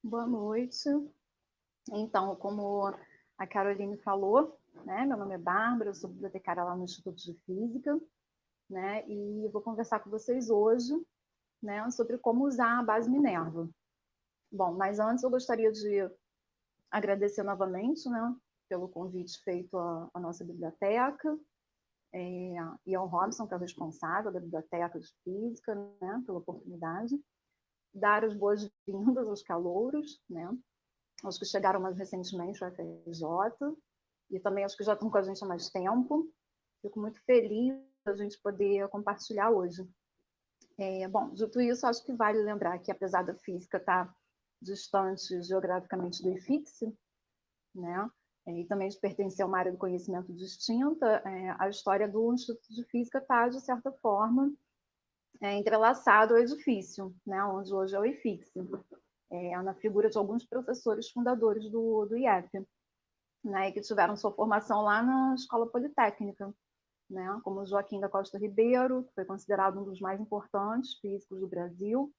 Boa noite. Então, como a Caroline falou, né, meu nome é Bárbara, eu sou bibliotecária lá no Instituto de Física, né, e vou conversar com vocês hoje, né, sobre como usar a base Minerva. Bom, mas antes eu gostaria de agradecer novamente, né, pelo convite feito à nossa biblioteca, e ao Robson, que é o responsável da Biblioteca de Física, né, pela oportunidade, dar as boas-vindas aos calouros, né, aos que chegaram mais recentemente ao FRJ, e também aos que já estão com a gente há mais tempo. Fico muito feliz da gente poder compartilhar hoje. Bom, dito isso, acho que vale lembrar que, apesar da física estar distante geograficamente do IFIX, né, e também de pertencer a uma área do conhecimento distinta, a história do Instituto de Física está, de certa forma, entrelaçado ao edifício, né, onde hoje é o IFIX, na figura de alguns professores fundadores do IEP, né, que tiveram sua formação lá na Escola Politécnica, né, como Joaquim da Costa Ribeiro, que foi considerado um dos mais importantes físicos do Brasil,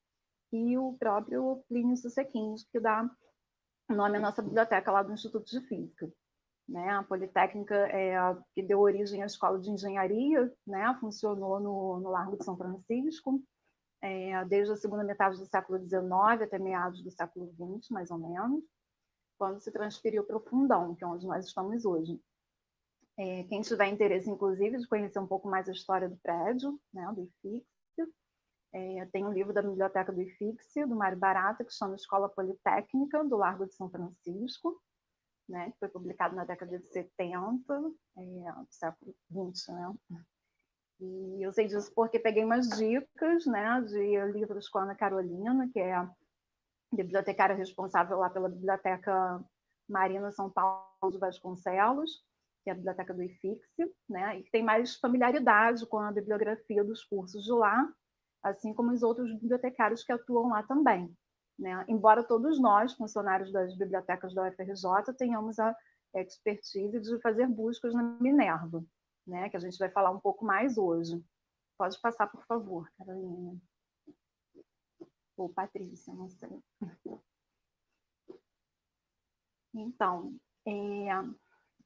e o próprio Plínio Susequins, que dá nome à nossa biblioteca lá do Instituto de Física. Né, a Politécnica que deu origem à Escola de Engenharia, né, funcionou no Largo de São Francisco, desde a segunda metade do século XIX até meados do século XX, mais ou menos, quando se transferiu para o Fundão, que é onde nós estamos hoje. Quem tiver interesse, inclusive, de conhecer um pouco mais a história do prédio, né, do IFIX, tem um livro da Biblioteca do IFIX, do Mário Barata, que chama Escola Politécnica, do Largo de São Francisco, né, que foi publicado na década de 70, do século XX. Né? E eu sei disso porque peguei umas dicas, né, de livros com a Ana Carolina, que é a bibliotecária responsável lá pela Biblioteca Marina São Paulo de Vasconcelos, que é a biblioteca do IFIX, né, e que tem mais familiaridade com a bibliografia dos cursos de lá, assim como os outros bibliotecários que atuam lá também. Né? Embora todos nós, funcionários das bibliotecas da UFRJ, tenhamos a expertise de fazer buscas na Minerva, né, que a gente vai falar um pouco mais hoje. Pode passar, por favor, Carolina. Ou Patrícia, não sei. Então,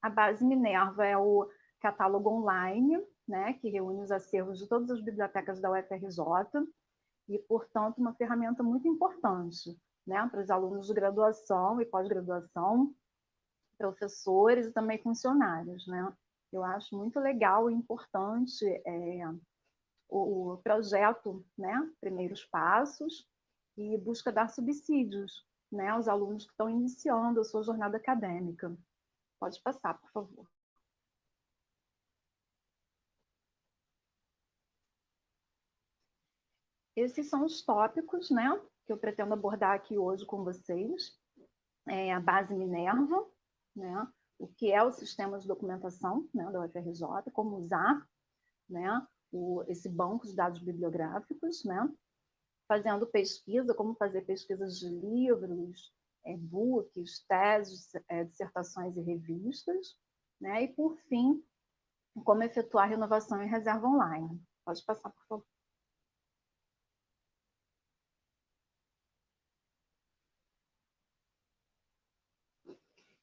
a base Minerva é o catálogo online, né, que reúne os acervos de todas as bibliotecas da UFRJ e, portanto, uma ferramenta muito importante, né, para os alunos de graduação e pós-graduação, professores e também funcionários. Né? Eu acho muito legal e importante o projeto, né, Primeiros Passos, e busca dar subsídios, né, aos alunos que estão iniciando a sua jornada acadêmica. Pode passar, por favor. Esses são os tópicos, né, que eu pretendo abordar aqui hoje com vocês. A base Minerva, né, o que é o sistema de documentação, né, da UFRJ, como usar, né, esse banco de dados bibliográficos, né, fazendo pesquisa, como fazer pesquisas de livros, e-books, teses, dissertações e revistas, né, e, por fim, como efetuar renovação e reserva online. Pode passar, por favor.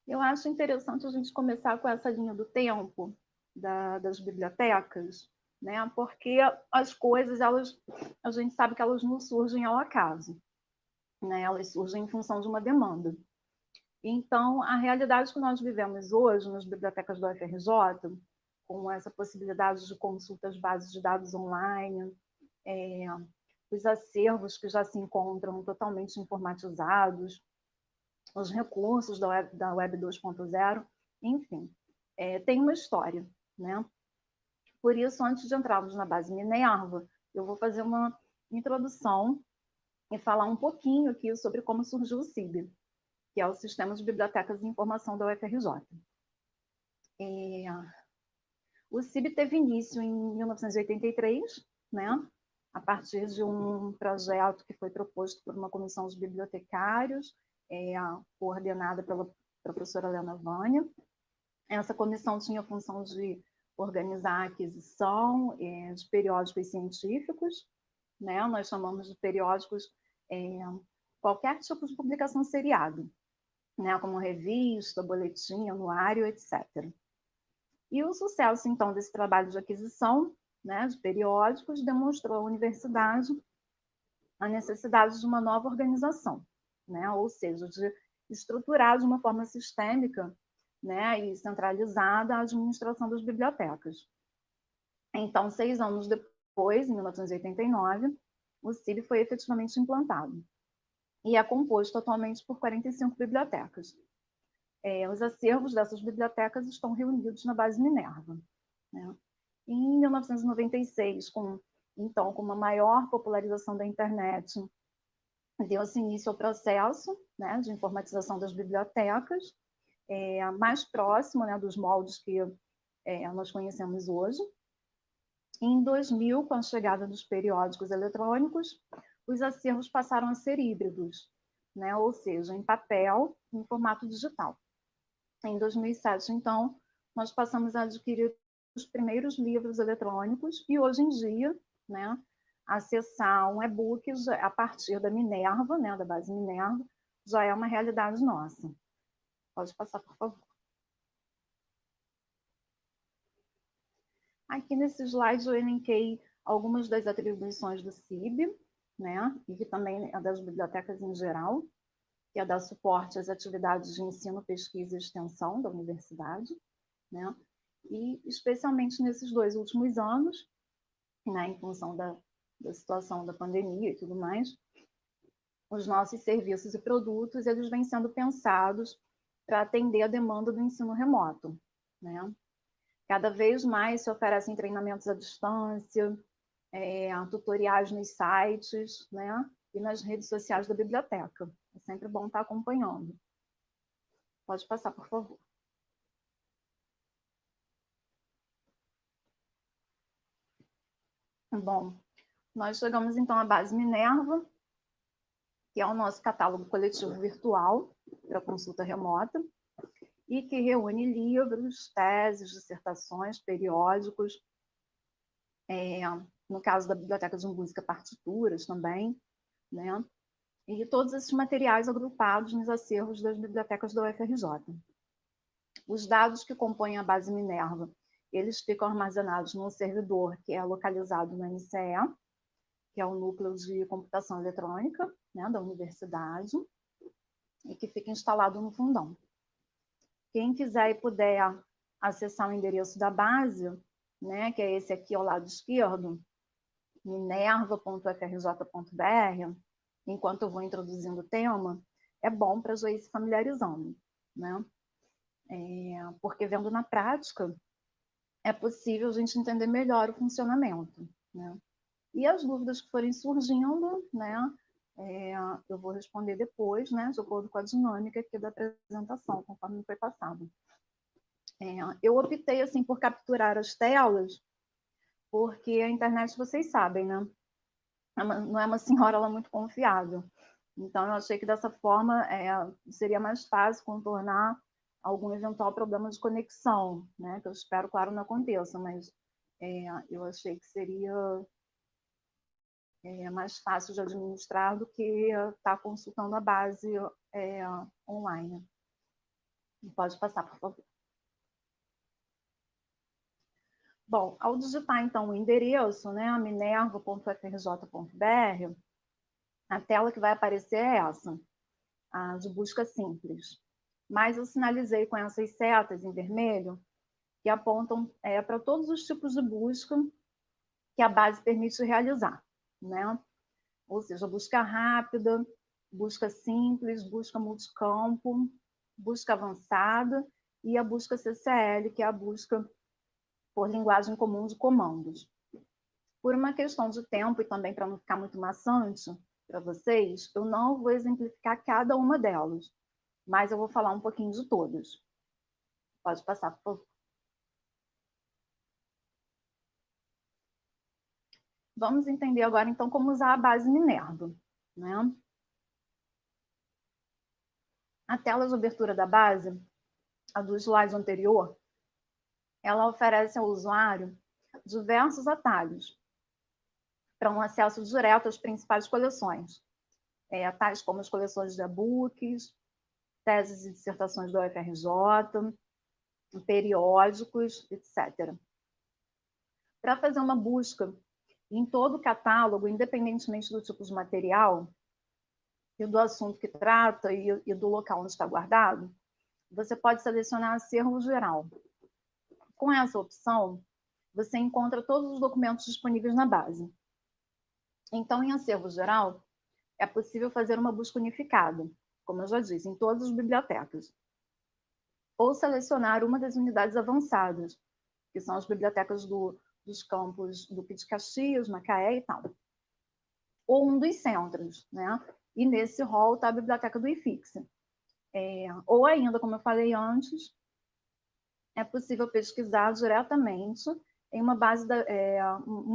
Eu acho interessante a gente começar com essa linha do tempo das bibliotecas, né? Porque as coisas, a gente sabe que elas não surgem ao acaso, né? Elas surgem em função de uma demanda. Então, a realidade que nós vivemos hoje nas bibliotecas do UFRJ, com essa possibilidade de consulta às bases de dados online, os acervos que já se encontram totalmente informatizados, os recursos da Web 2.0, enfim, tem uma história. Né? Por isso, antes de entrarmos na base Minerva, eu vou fazer uma introdução e falar um pouquinho aqui sobre como surgiu o SIB, que é o Sistema de Bibliotecas de Informação da UFRJ. O SIB teve início em 1983, né? A partir de um projeto que foi proposto por uma comissão de bibliotecários, coordenada pela professora Helena Vânia. Essa comissão tinha a função de organizar a aquisição de periódicos científicos, né? Nós chamamos de periódicos qualquer tipo de publicação seriada, né, como revista, boletim, anuário, etc. E o sucesso, então, desse trabalho de aquisição, né, de periódicos demonstrou à universidade a necessidade de uma nova organização, né, ou seja, de estruturar de uma forma sistêmica, né, e centralizada a administração das bibliotecas. Então, 6 anos depois, em 1989, o CIB foi efetivamente implantado e é composto atualmente por 45 bibliotecas. Os acervos dessas bibliotecas estão reunidos na base Minerva, né? Em 1996, com uma maior popularização da internet, deu-se início ao processo, né, de informatização das bibliotecas, mais próximo, né, dos moldes que nós conhecemos hoje. Em 2000, com a chegada dos periódicos eletrônicos, os acervos passaram a ser híbridos, né, ou seja, em papel e em formato digital. Em 2007, então, nós passamos a adquirir os primeiros livros eletrônicos e, hoje em dia, né, acessar um e-book a partir da Minerva, né, da base Minerva, já é uma realidade nossa. Pode passar, por favor. Aqui nesse slide eu elenquei algumas das atribuições do CIB, né, e que também é das bibliotecas em geral, que é dar suporte às atividades de ensino, pesquisa e extensão da universidade, né, e especialmente nesses 2 últimos anos, né, em função da situação da pandemia e tudo mais, os nossos serviços e produtos, eles vêm sendo pensados para atender a demanda do ensino remoto, né? Cada vez mais se oferecem treinamentos à distância, tutoriais nos sites, né? E nas redes sociais da biblioteca. É sempre bom estar acompanhando. Pode passar, por favor. Bom, nós chegamos então à base Minerva, que é o nosso catálogo coletivo virtual para consulta remota, e que reúne livros, teses, dissertações, periódicos, no caso da Biblioteca de Música, partituras também, né? E todos esses materiais agrupados nos acervos das bibliotecas da UFRJ. Os dados que compõem a base Minerva, eles ficam armazenados num servidor que é localizado no NCE, que é o Núcleo de Computação Eletrônica, né, da universidade, e que fica instalado no fundão. Quem quiser e puder acessar o endereço da base, né, que é esse aqui ao lado esquerdo, minerva.ufrj.br, enquanto eu vou introduzindo o tema, é bom para já ir se familiarizando, né? Porque vendo na prática, é possível a gente entender melhor o funcionamento, né? E as dúvidas que forem surgindo, né, eu vou responder depois, né, de acordo com a dinâmica aqui da apresentação, conforme foi passado. Eu optei assim por capturar as telas, porque a internet, vocês sabem, né, não é uma senhora lá muito confiável. Então, eu achei que dessa forma seria mais fácil contornar algum eventual problema de conexão, né, que eu espero, claro, não aconteça, mas eu achei que seria mais fácil de administrar do que estar consultando a base online. Pode passar, por favor. Bom, ao digitar, então, o endereço, né, minerva.frj.br, a tela que vai aparecer é essa, a de busca simples. Mas eu sinalizei com essas setas em vermelho que apontam para todos os tipos de busca que a base permite realizar, né? Ou seja, busca rápida, busca simples, busca multicampo, busca avançada e a busca CCL, que é a busca por linguagem comum de comandos. Por uma questão de tempo e também para não ficar muito maçante para vocês, eu não vou exemplificar cada uma delas, mas eu vou falar um pouquinho de todas. Pode passar, por favor. Vamos entender agora, então, como usar a base Minerva, né? A tela de abertura da base, a do slide anterior, ela oferece ao usuário diversos atalhos para um acesso direto às principais coleções. tais como as coleções de e-books, teses e dissertações do UFRJ, periódicos, etc. Para fazer uma busca em todo o catálogo, independentemente do tipo de material e do assunto que trata e do local onde está guardado, você pode selecionar acervo geral. Com essa opção, você encontra todos os documentos disponíveis na base. Então, em acervo geral, é possível fazer uma busca unificada, como eu já disse, em todas as bibliotecas. Ou selecionar uma das unidades avançadas, que são as bibliotecas dos campos do Duque de Caxias, Macaé e tal. Ou um dos centros, né? E nesse rol está a biblioteca do IFIX. Ou ainda, como eu falei antes, é possível pesquisar diretamente em uma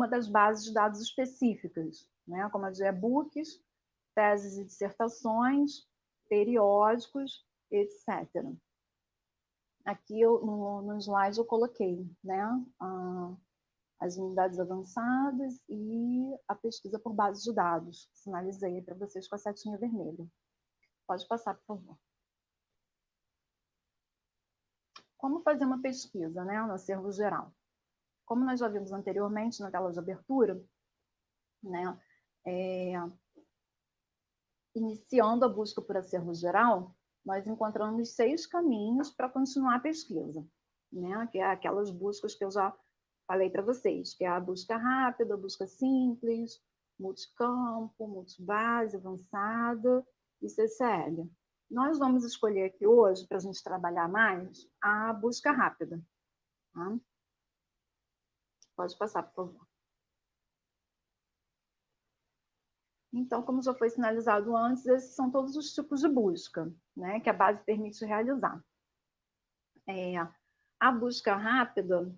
das bases de dados específicas, né? Como a de e-books, teses e dissertações, periódicos, etc. Aqui no slide eu coloquei, né, as unidades avançadas e a pesquisa por base de dados. Sinalizei para vocês com a setinha vermelha. Pode passar, por favor. Como fazer uma pesquisa, né, no acervo geral? Como nós já vimos anteriormente na tela de abertura, né, iniciando a busca por acervo geral, nós encontramos 6 caminhos para continuar a pesquisa, né, que é aquelas buscas que eu já falei para vocês, que é a busca rápida, a busca simples, multicampo, multibase, avançada e CCL. Nós vamos escolher aqui hoje, para a gente trabalhar mais, a busca rápida. Tá? Pode passar, por favor. Então, como já foi sinalizado antes, esses são todos os tipos de busca, né, que a base permite realizar. A busca rápida,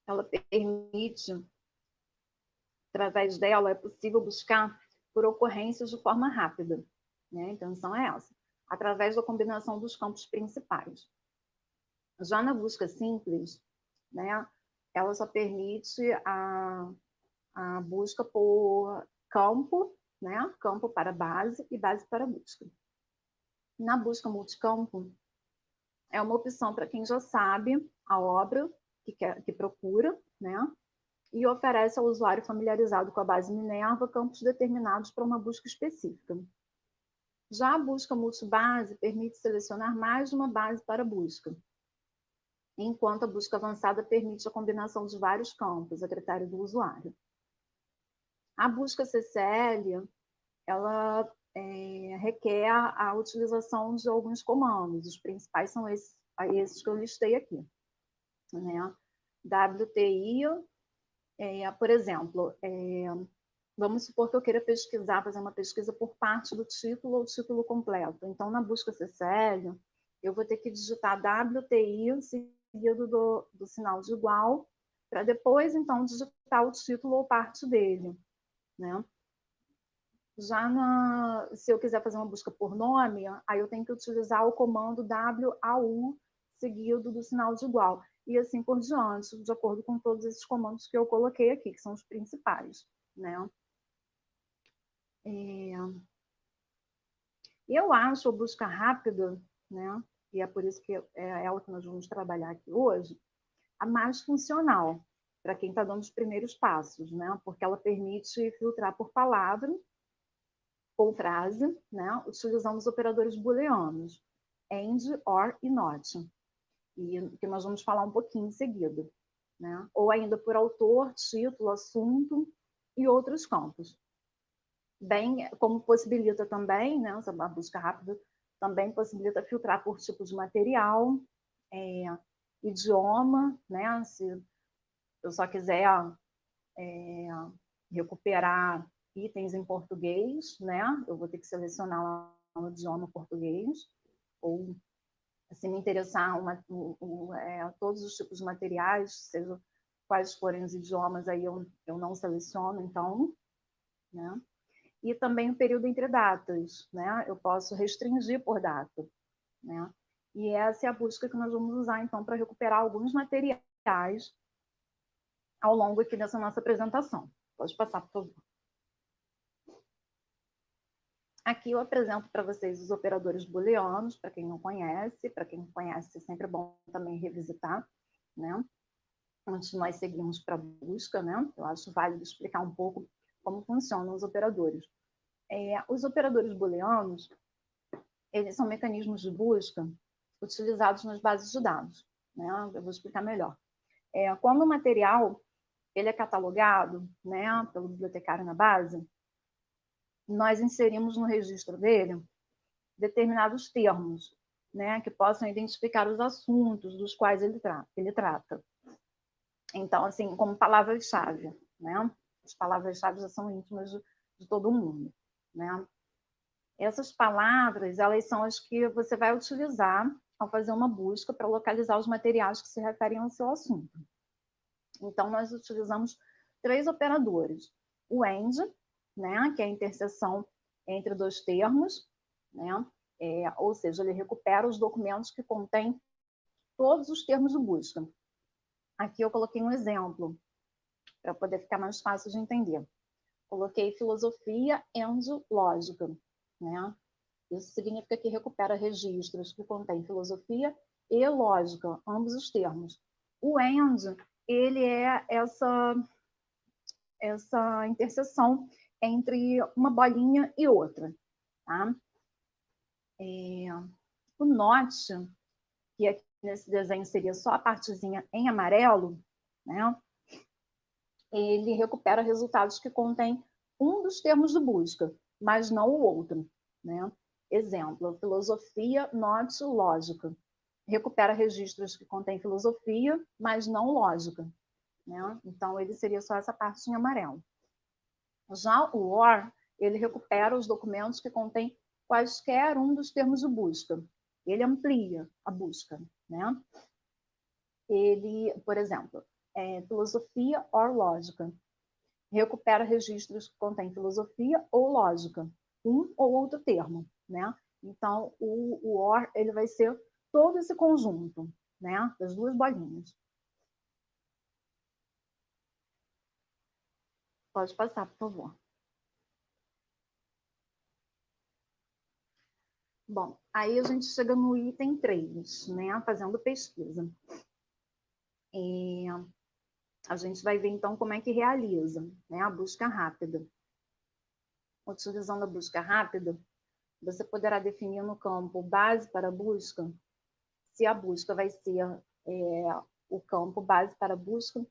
ela permite, através dela, é possível buscar por ocorrências de forma rápida. Né? A intenção é essa, através da combinação dos campos principais. Já na busca simples, né, ela só permite a busca por campo, né, campo para base e base para busca. Na busca multicampo, é uma opção para quem já sabe a obra que procura, né, e oferece ao usuário familiarizado com a base Minerva campos determinados para uma busca específica. Já a busca multibase permite selecionar mais de uma base para busca, enquanto a busca avançada permite a combinação de vários campos, a critério do usuário. A busca CCL, ela requer a utilização de alguns comandos, os principais são esses que eu listei aqui. Né? WTI, por exemplo, vamos supor que eu queira pesquisar, fazer uma pesquisa por parte do título ou título completo. Então, na busca CCL, eu vou ter que digitar WTI seguido do sinal de igual, para depois, então, digitar o título ou parte dele. Né? Já se eu quiser fazer uma busca por nome, aí eu tenho que utilizar o comando WAU seguido do sinal de igual. E assim por diante, de acordo com todos esses comandos que eu coloquei aqui, que são os principais. Né? Eu acho a busca rápida, né, e é por isso que é o que nós vamos trabalhar aqui hoje, a mais funcional para quem está dando os primeiros passos, né, porque ela permite filtrar por palavra ou frase, né, utilizando os operadores booleanos, AND, OR e NOT, e que nós vamos falar um pouquinho em seguida. Né, ou ainda por autor, título, assunto e outros campos. Bem, como possibilita também, né, a busca rápida também possibilita filtrar por tipo de material, idioma, né, se eu só quiser recuperar itens em português, né, eu vou ter que selecionar o idioma português, ou se me interessar todos os tipos de materiais, seja quais forem os idiomas, aí eu não seleciono, então, né. E também o período entre datas, né? Eu posso restringir por data, né? E essa é a busca que nós vamos usar, então, para recuperar alguns materiais ao longo aqui dessa nossa apresentação. Pode passar, por favor. Aqui eu apresento para vocês os operadores booleanos, para quem não conhece. Para quem não conhece, é sempre bom também revisitar, né? Antes de nós seguirmos para a busca, né? Eu acho válido explicar um pouco como funcionam os operadores. Os operadores booleanos, eles são mecanismos de busca utilizados nas bases de dados, né? Eu vou explicar melhor. Quando o material ele é catalogado, né, pelo bibliotecário na base, nós inserimos no registro dele determinados termos, né, que possam identificar os assuntos dos quais ele trata. Então, assim, como palavras-chave, né? As palavras-chave já são íntimas de todo mundo, né? Essas palavras, elas são as que você vai utilizar ao fazer uma busca para localizar os materiais que se referem ao seu assunto. Então, nós utilizamos 3 operadores. O AND, né, que é a interseção entre 2 termos, né? Ou seja, ele recupera os documentos que contêm todos os termos de busca. Aqui eu coloquei um exemplo, para poder ficar mais fácil de entender. Coloquei filosofia and lógica, né? Isso significa que recupera registros que contêm filosofia e lógica, ambos os termos. O AND, ele é essa interseção entre uma bolinha e outra, tá? O NOT, que aqui nesse desenho seria só a partezinha em amarelo, né? Ele recupera resultados que contêm um dos termos de busca, mas não o outro, né? Exemplo, filosofia, not lógica. Recupera registros que contêm filosofia, mas não lógica, né? Então, ele seria só essa parte em amarelo. Já o OR, ele recupera os documentos que contêm quaisquer um dos termos de busca. Ele amplia a busca, né? Ele, por exemplo, filosofia or lógica. Recupera registros que contêm filosofia ou lógica, um ou outro termo, né? Então, o OR, ele vai ser todo esse conjunto, né? Das 2 bolinhas. Pode passar, por favor. Bom, aí a gente chega no item 3, né? Fazendo pesquisa. A gente vai ver, então, como é que realiza, né, a busca rápida. Utilizando a busca rápida, você poderá definir no campo base para busca, se a busca vai ser o campo base para busca,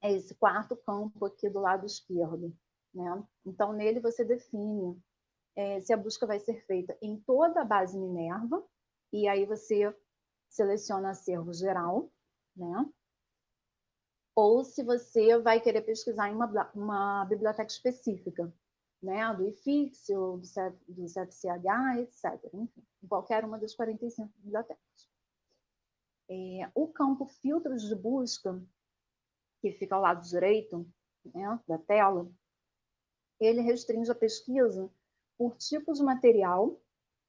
é esse 4º campo aqui do lado esquerdo, né? Então, nele você define se a busca vai ser feita em toda a base Minerva, e aí você seleciona acervo geral, né? Ou se você vai querer pesquisar em uma biblioteca específica, né? Do IFIX, do CFCH, etc. Enfim, em qualquer uma das 45 bibliotecas. O campo filtros de busca, que fica ao lado direito, né, da tela, ele restringe a pesquisa por tipo de material,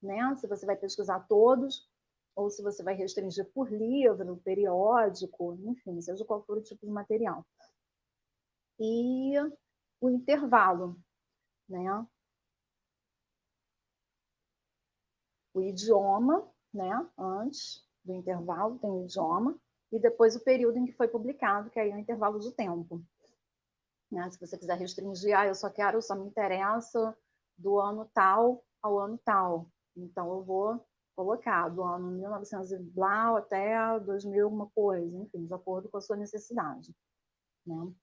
né? Se você vai pesquisar todos, ou se você vai restringir por livro, periódico, enfim, seja qual for o tipo de material. E o intervalo, né? O idioma, né? Antes do intervalo tem o idioma, e depois o período em que foi publicado, que aí é o intervalo de tempo. Né? Se você quiser restringir, eu só me interessa do ano tal ao ano tal. Então, eu vou colocar do ano 1900 e blá até 2000 alguma coisa, enfim, de acordo com a sua necessidade. Né?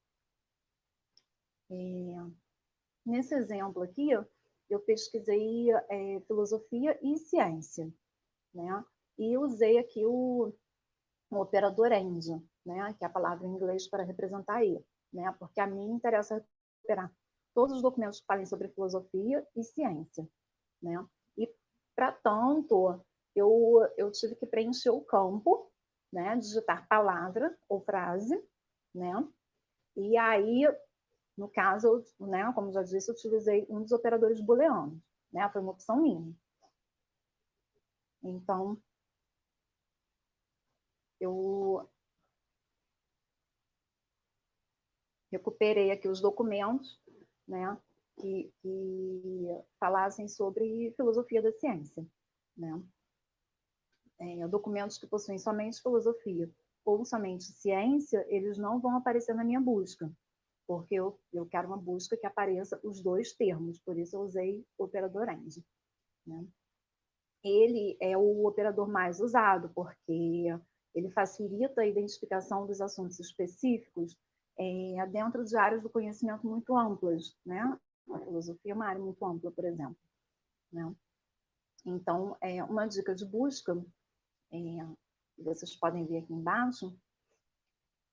Nesse exemplo aqui, eu pesquisei filosofia e ciência, né? E usei aqui o operador AND, né? Que é a palavra em inglês para representar E, né? Porque a mim interessa recuperar todos os documentos que falem sobre filosofia e ciência, né? E, para tanto, eu tive que preencher o campo, né? Digitar palavra ou frase, né? E aí, no caso, né, como já disse, eu utilizei um dos operadores booleanos, né? Foi uma opção minha. Então, eu recuperei aqui os documentos, né, que falassem sobre filosofia da ciência, né? Documentos que possuem somente filosofia ou somente ciência, eles não vão aparecer na minha busca, porque eu quero uma busca que apareça os dois termos, por isso eu usei o operador AND, né? Ele é o operador mais usado, porque ele facilita a identificação dos assuntos específicos dentro de áreas do conhecimento muito amplas, né? A filosofia é uma área muito ampla, por exemplo, né? Então, uma dica de busca, vocês podem ver aqui embaixo,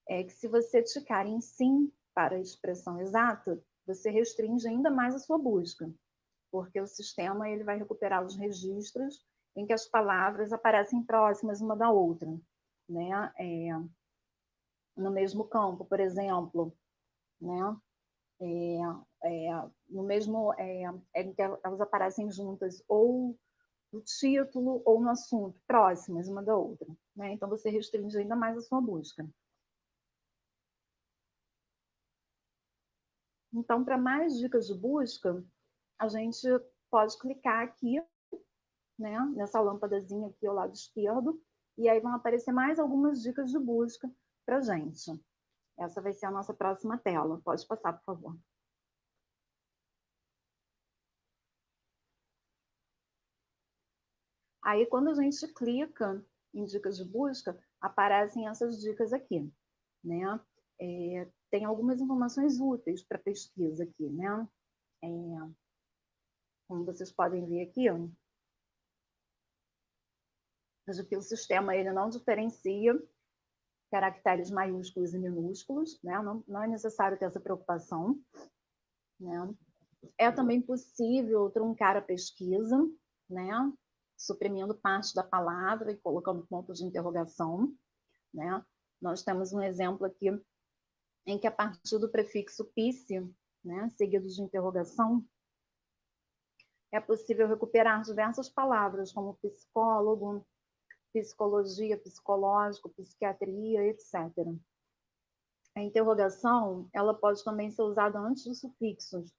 é que se você ticar em sim para a expressão exata, você restringe ainda mais a sua busca, porque o sistema ele vai recuperar os registros em que as palavras aparecem próximas uma da outra, né? No mesmo campo, por exemplo, né? No mesmo em que elas aparecem juntas ou no título ou no assunto, próximas uma da outra, né? Então você restringe ainda mais a sua busca. Então, para mais dicas de busca, a gente pode clicar aqui, né, nessa lâmpadazinha aqui ao lado esquerdo, e aí vão aparecer mais algumas dicas de busca para a gente. Essa vai ser a nossa próxima tela. Pode passar, por favor. Aí, quando a gente clica em dicas de busca, aparecem essas dicas aqui, né? Tem algumas informações úteis para pesquisa aqui, né? Como vocês podem ver aqui, ó, que o sistema ele não diferencia caracteres maiúsculos e minúsculos, né? Não é necessário ter essa preocupação, né? É também possível truncar a pesquisa, né? Suprimindo parte da palavra e colocando pontos de interrogação, né? Nós temos um exemplo aqui em que a partir do prefixo "pice", né, seguido de interrogação, é possível recuperar diversas palavras, como psicólogo, psicologia, psicológico, psiquiatria, etc. A interrogação, ela pode também ser usada antes dos sufixos,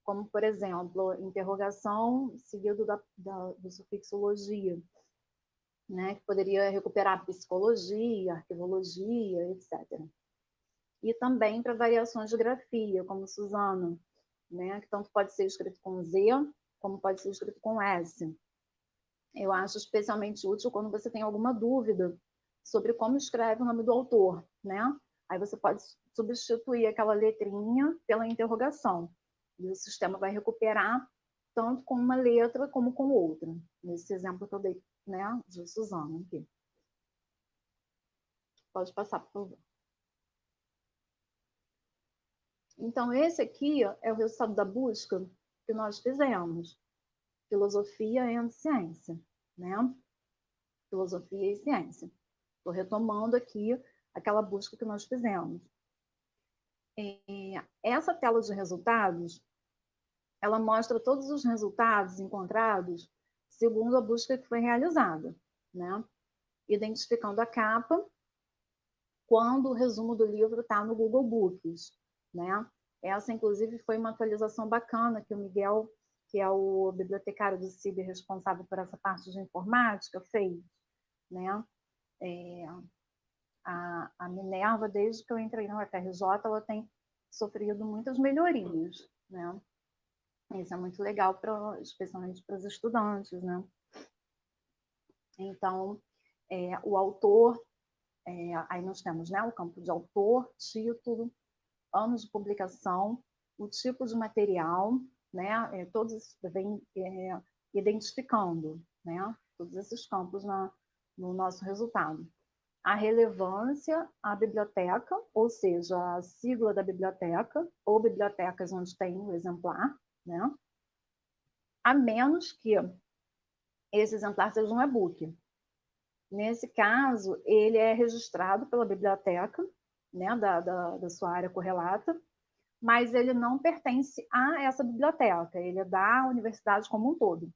como, por exemplo, interrogação seguido do sufixo logia, né, que poderia recuperar psicologia, arquivologia, etc. E também para variações de grafia, como Suzano, né, que tanto pode ser escrito com Z, como pode ser escrito com S. Eu acho especialmente útil quando você tem alguma dúvida sobre como escreve o nome do autor, né? Aí você pode substituir aquela letrinha pela interrogação. E o sistema vai recuperar tanto com uma letra como com outra. Nesse exemplo que eu dei, né, de Suzano aqui. Pode passar, por favor. Então, esse aqui é o resultado da busca que nós fizemos. Filosofia e ciência, né? Filosofia e ciência. Estou retomando aqui aquela busca que nós fizemos. Essa tela de resultados, ela mostra todos os resultados encontrados segundo a busca que foi realizada, né? Identificando a capa quando o resumo do livro está no Google Books, né? Essa, inclusive, foi uma atualização bacana que o Miguel, que é o bibliotecário do CIB responsável por essa parte de informática, fez, né? A Minerva, desde que eu entrei na UFRJ, ela tem sofrido muitas melhorias, né? Isso é muito legal, especialmente para os estudantes, né? Então, o autor, aí nós temos, né, o campo de autor, título, anos de publicação, o tipo de material, né? Todos vêm identificando, né? Todos esses campos no nosso resultado. A relevância à biblioteca, ou seja, a sigla da biblioteca, ou bibliotecas onde tem o exemplar, né? A menos que esse exemplar seja um e-book. Nesse caso, ele é registrado pela biblioteca, né, da sua área correlata, mas ele não pertence a essa biblioteca, ele é da universidade como um todo.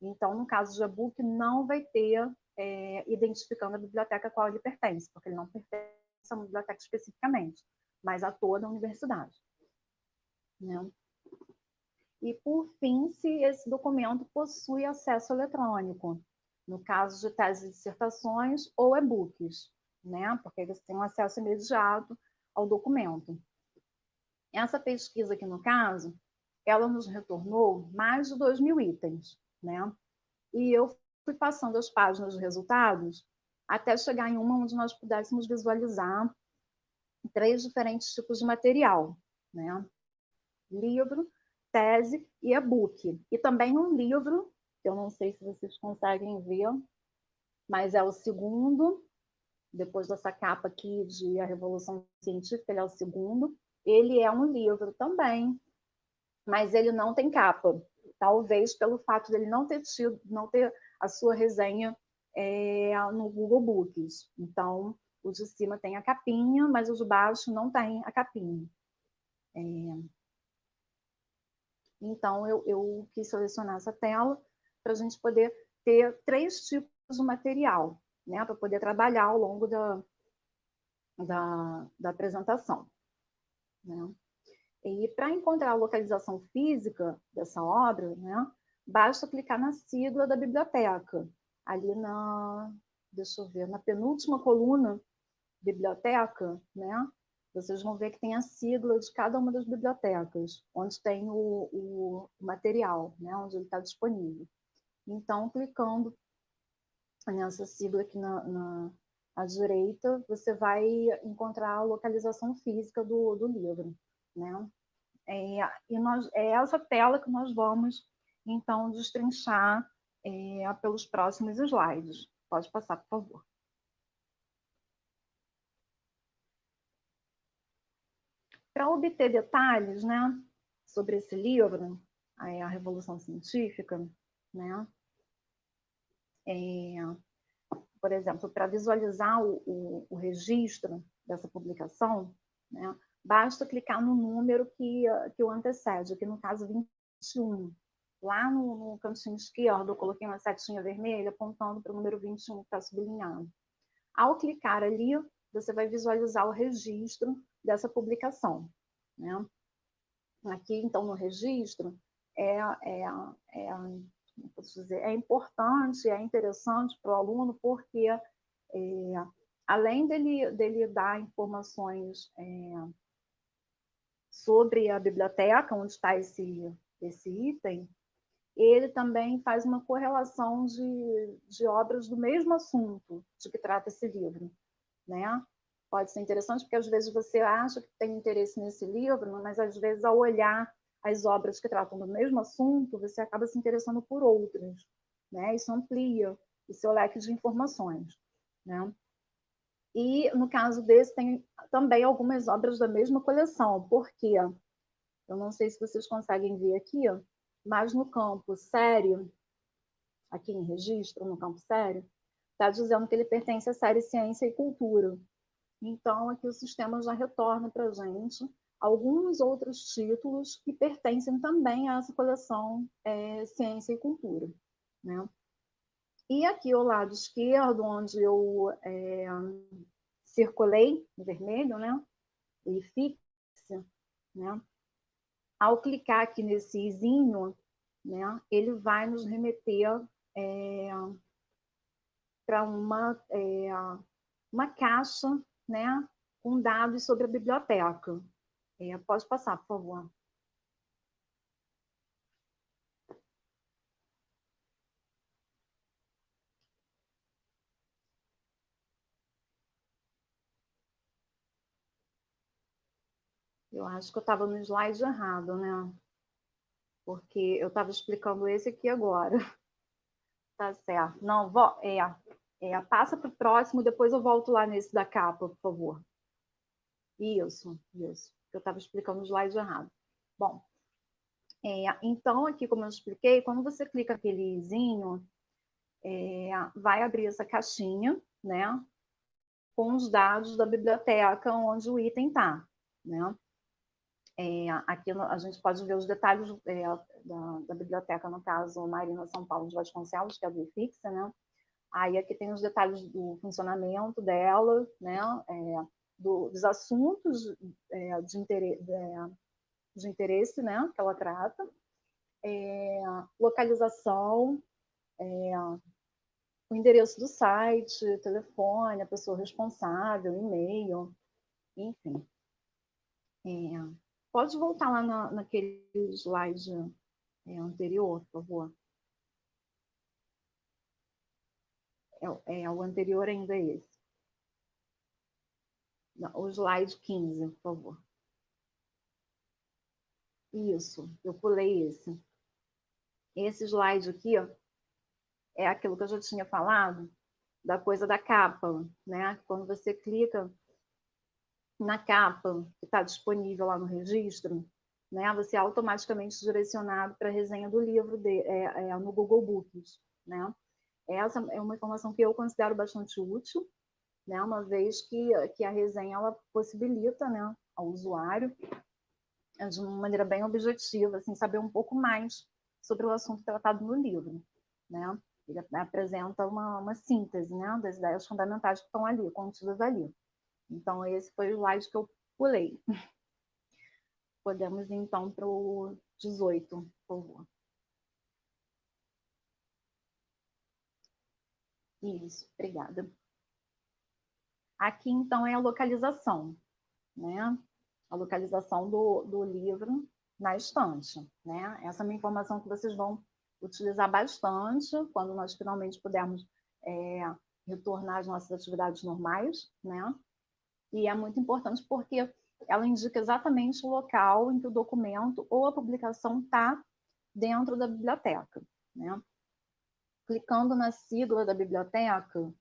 Então, no caso de e-book, não vai ter identificando a biblioteca a qual ele pertence, porque ele não pertence a uma biblioteca especificamente, mas a toda a universidade, né? e, por fim, se esse documento possui acesso eletrônico, no caso de teses e dissertações ou e-books, né? Porque eles têm um acesso imediato ao documento. Essa pesquisa aqui, no caso, ela nos retornou mais de 2.000 itens, né? E eu fui passando as páginas de resultados até chegar em uma onde nós pudéssemos visualizar 3 diferentes tipos de material, né? Livro, tese e e-book. E também um livro, que eu não sei se vocês conseguem ver, mas é o segundo, depois dessa capa aqui de A Revolução Científica, ele é o segundo. Ele é um livro também, mas ele não tem capa. Talvez pelo fato dele não ter a sua resenha no Google Books. Então, o de cima tem a capinha, mas o de baixo não tem a capinha. Então, eu quis selecionar essa tela para a gente poder ter 3 tipos de material, né, para poder trabalhar ao longo da apresentação, né? E para encontrar a localização física dessa obra, né, basta clicar na sigla da biblioteca, ali deixa eu ver, na penúltima coluna, biblioteca, né? Vocês vão ver que tem a sigla de cada uma das bibliotecas, onde tem o material, né, onde ele está disponível. Então, clicando nessa sigla aqui à direita, você vai encontrar a localização física do livro, né? É essa tela que nós vamos, então, destrinchar pelos próximos slides. Pode passar, por favor. Para obter detalhes, né, sobre esse livro, A Revolução Científica, né, por exemplo, para visualizar o registro dessa publicação, né, basta clicar no número que o antecede, que no caso 21. Lá no cantinho esquerdo, eu coloquei uma setinha vermelha apontando para o número 21 que está sublinhado. Ao clicar ali, você vai visualizar o registro dessa publicação, né? Aqui, então, no registro, é importante, é interessante para o aluno, porque além dele dar informações sobre a biblioteca, onde está esse item, ele também faz uma correlação de obras do mesmo assunto de que trata esse livro, né? Pode ser interessante, porque às vezes você acha que tem interesse nesse livro, mas às vezes ao olhar as obras que tratam do mesmo assunto, você acaba se interessando por outras, né? Isso amplia o seu leque de informações, né? E no caso desse tem também algumas obras da mesma coleção, porque eu não sei se vocês conseguem ver aqui, mas no campo série, aqui em registro, no campo série, está dizendo que ele pertence à série Ciência e Cultura. Então, aqui o sistema já retorna para a gente alguns outros títulos que pertencem também a essa coleção Ciência e Cultura, né? E aqui ao lado esquerdo, onde eu circulei no vermelho, né? E fixe, né? Ao clicar aqui nesse izinho, né? Ele vai nos remeter para uma caixa, né? Com dados sobre a biblioteca. Pode passar, por favor. Eu acho que eu estava no slide errado, né? Porque eu estava explicando esse aqui agora. Tá certo. Não, passa para o próximo, depois eu volto lá nesse da capa, por favor. Isso. Eu estava explicando o slide errado. Bom, então aqui, como eu expliquei, quando você clica aquele izinho, vai abrir essa caixinha, né? Com os dados da biblioteca onde o item está, né? Aqui a gente pode ver os detalhes da biblioteca, no caso, Marina São Paulo de Vasconcelos, que é a do IFIX, né? Aí aqui tem os detalhes do funcionamento dela, né? Dos assuntos de interesse, né? Que ela trata. localização, o endereço do site, telefone, a pessoa responsável, e-mail, enfim. Pode voltar lá naquele slide anterior, por favor. O anterior ainda é esse. Não, o slide 15, por favor. Isso, eu pulei esse. Esse slide aqui, ó, é aquilo que eu já tinha falado, da coisa da capa, né? Quando você clica na capa que está disponível lá no registro, né? Você é automaticamente direcionado para a resenha do livro no Google Books, né? Essa é uma informação que eu considero bastante útil, né? Uma vez que a resenha ela possibilita, né, ao usuário de uma maneira bem objetiva, assim, saber um pouco mais sobre o assunto tratado no livro, né? Ele apresenta uma síntese, né, das ideias fundamentais que estão ali, contidas ali. Então, esse foi o slide que eu pulei. Podemos, então, para o 18, por favor. Isso, obrigada. Aqui, então, é a localização, né? A localização do livro na estante, né? Essa é uma informação que vocês vão utilizar bastante quando nós finalmente pudermos retornar às nossas atividades normais, né? E é muito importante porque ela indica exatamente o local em que o documento ou a publicação está dentro da biblioteca, né? Clicando na sigla da biblioteca,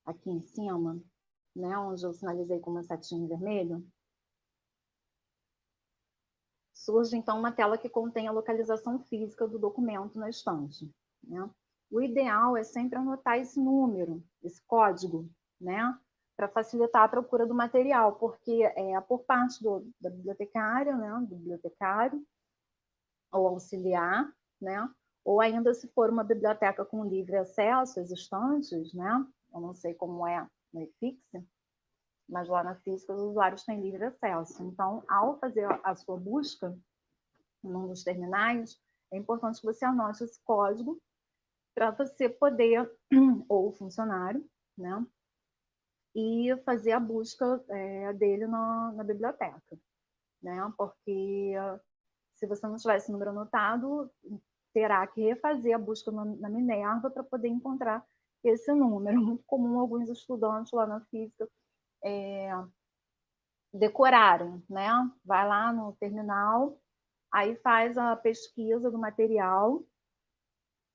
aqui em cima, né, onde eu sinalizei com uma setinha em vermelho, surge então uma tela que contém a localização física do documento na estante, né? O ideal é sempre anotar esse número, esse código, né, para facilitar a procura do material, porque por parte da bibliotecária, né, do bibliotecário ou auxiliar, né, ou ainda se for uma biblioteca com livre acesso às estantes, né, eu não sei como é no eFix, mas lá na física os usuários têm livre acesso. Então, ao fazer a sua busca num dos terminais, é importante que você anote esse código para você poder, ou o funcionário, né, e fazer a busca dele na biblioteca, né, porque se você não tiver esse número anotado, terá que refazer a busca na Minerva para poder encontrar esse número. É muito comum alguns estudantes lá na física decorarem, né? Vai lá no terminal, aí faz a pesquisa do material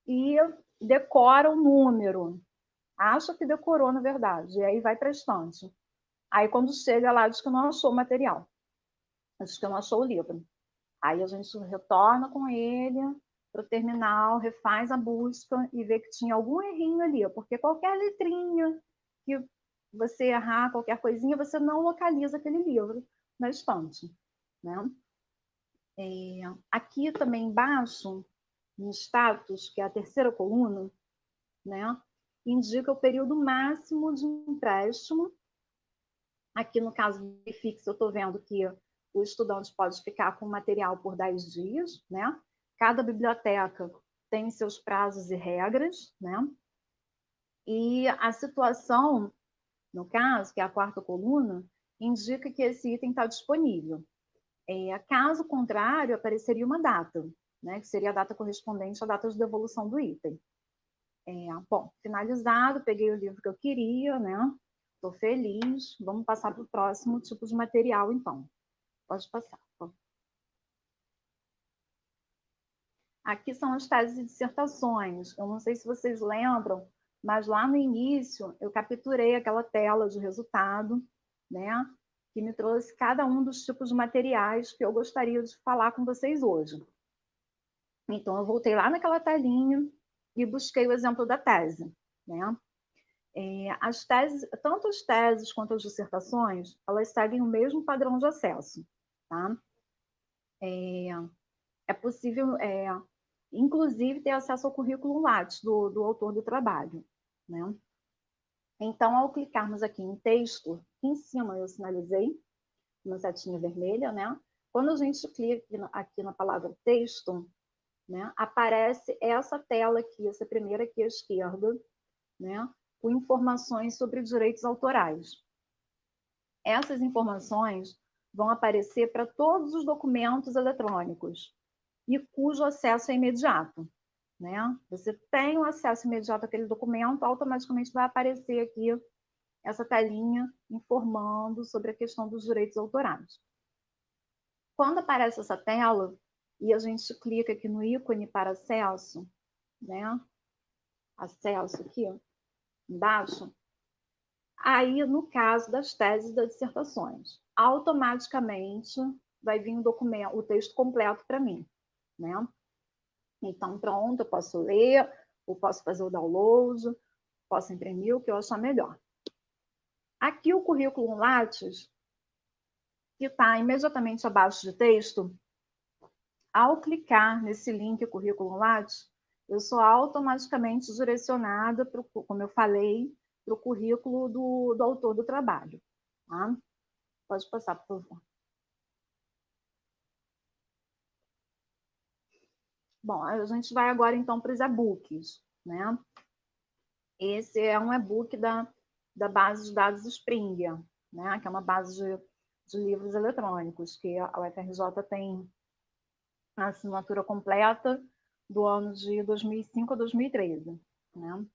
e decora o número. Acha que decorou, na verdade, e aí vai para a estante. Aí, quando chega lá, diz que não achou o material, diz que não achou o livro. Aí a gente retorna com ele para o terminal, refaz a busca e vê que tinha algum errinho ali, porque qualquer letrinha que você errar, qualquer coisinha, você não localiza aquele livro na estante, né? Aqui também embaixo, no status, que é a terceira coluna, né, indica o período máximo de empréstimo. Aqui no caso do IFIX, eu estou vendo que o estudante pode ficar com o material por 10 dias, né? Cada biblioteca tem seus prazos e regras, né? E a situação, no caso, que é a quarta coluna, indica que esse item está disponível. Caso contrário, apareceria uma data, né? Que seria a data correspondente à data de devolução do item. Bom, finalizado, peguei o livro que eu queria, né? Estou feliz. Vamos passar para o próximo tipo de material, então. Pode passar. Aqui são as teses e dissertações. Eu não sei se vocês lembram, mas lá no início eu capturei aquela tela de resultado, né? Que me trouxe cada um dos tipos de materiais que eu gostaria de falar com vocês hoje. Então, eu voltei lá naquela telinha e busquei o exemplo da tese, né? As teses, tanto as teses quanto as dissertações, elas seguem o mesmo padrão de acesso, tá? É possível, inclusive, ter acesso ao currículo Lattes do autor do trabalho, né? Então, ao clicarmos aqui em texto, aqui em cima eu sinalizei uma setinha vermelha, né? Quando a gente clica aqui na palavra texto, né, aparece essa tela aqui, essa primeira aqui à esquerda, né, com informações sobre direitos autorais. Essas informações vão aparecer para todos os documentos eletrônicos e cujo acesso é imediato. Né? Você tem um acesso imediato àquele documento, automaticamente vai aparecer aqui essa telinha informando sobre a questão dos direitos autorais. Quando aparece essa tela e a gente clica aqui no ícone para acesso, né? Acesso aqui embaixo, aí no caso das teses e das dissertações, automaticamente vai vir o documento, o texto completo para mim, né? Então, pronto, eu posso ler, ou posso fazer o download, posso imprimir o que eu achar melhor. Aqui o currículo Lattes, que está imediatamente abaixo de texto, ao clicar nesse link currículo Lattes, eu sou automaticamente direcionada, como eu falei, para o currículo do autor do trabalho. Tá? Pode passar, por favor. Bom, a gente vai agora, então, para os e-books. Né? Esse é um e-book da base de dados Springer, né? Que é uma base de livros eletrônicos, que a UFRJ tem a assinatura completa do ano de 2005 a 2013. Né?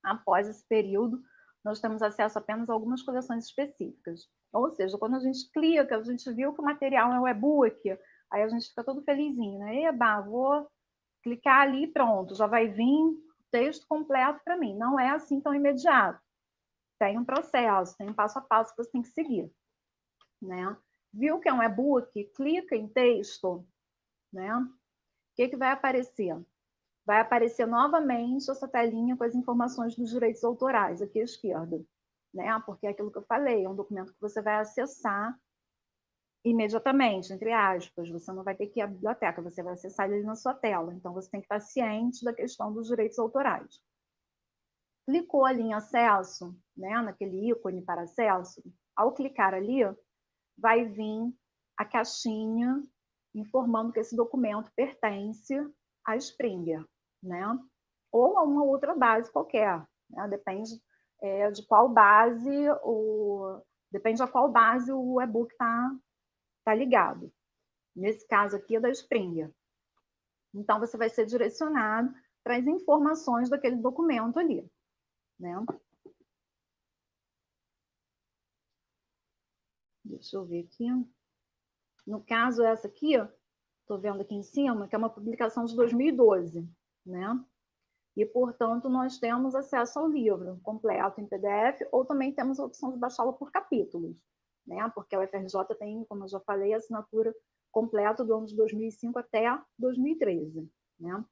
Após esse período, nós temos acesso apenas a algumas coleções específicas. Ou seja, quando a gente clica, a gente viu que o material é um e-book, aí a gente fica todo felizinho, né? Eba, vou clicar ali e pronto, já vai vir o texto completo para mim. Não é assim tão imediato. Tem um processo, tem um passo a passo que você tem que seguir. Né? Viu que é um e-book? Clica em texto, né? O que vai aparecer? Vai aparecer novamente essa telinha com as informações dos direitos autorais, aqui à esquerda. Né? Porque é aquilo que eu falei, é um documento que você vai acessar imediatamente, entre aspas. Você não vai ter que ir à biblioteca, você vai acessar ele na sua tela. Então, você tem que estar ciente da questão dos direitos autorais. Clicou ali em acesso, né, naquele ícone para acesso, ao clicar ali, vai vir a caixinha informando que esse documento pertence a Springer, né? Ou a uma outra base qualquer, né? Depende de qual base depende a qual base o e-book tá ligado. Nesse caso aqui é da Springer. Então você vai ser direcionado para as informações daquele documento ali, né? Deixa eu ver aqui. No caso, essa aqui, estou vendo aqui em cima, que é uma publicação de 2012, né? E, portanto, nós temos acesso ao livro completo em PDF, ou também temos a opção de baixá-lo por capítulos, né? Porque a UFRJ tem, como eu já falei, a assinatura completa do ano de 2005 até 2013, né?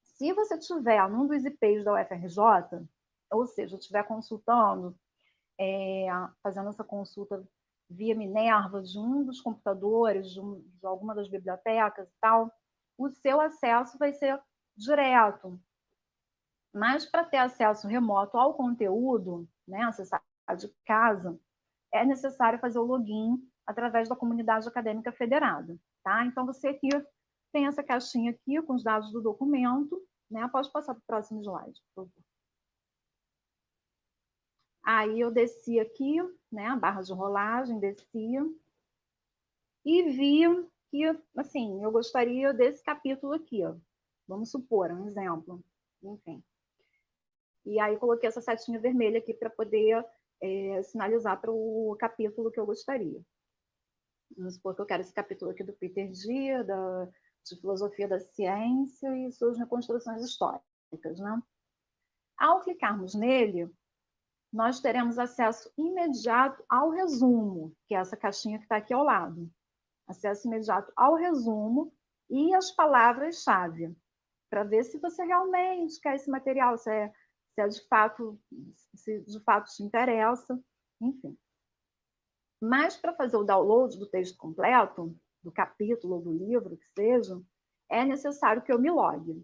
Se você estiver num dos IPs da UFRJ, ou seja, estiver consultando, fazendo essa consulta via Minerva, de um dos computadores, de alguma das bibliotecas e tal, o seu acesso vai ser direto. Mas para ter acesso remoto ao conteúdo, né, acessar de casa, é necessário fazer o login através da comunidade acadêmica federada. Tá? Então, você aqui tem essa caixinha aqui com os dados do documento. Né? Pode passar para o próximo slide, por favor. Aí eu desci aqui, né, a barra de rolagem, desci, e vi que, assim, eu gostaria desse capítulo aqui, ó. Vamos supor, um exemplo. Enfim. E aí coloquei essa setinha vermelha aqui para poder sinalizar para o capítulo que eu gostaria. Vamos supor que eu quero esse capítulo aqui do Peter Dia, de filosofia da ciência e suas reconstruções históricas, né? Ao clicarmos nele, nós teremos acesso imediato ao resumo, que é essa caixinha que está aqui ao lado. Acesso imediato ao resumo e as palavras-chave, para ver se você realmente quer esse material, se de fato te interessa, enfim. Mas para fazer o download do texto completo, do capítulo ou do livro, que seja, é necessário que eu me logue.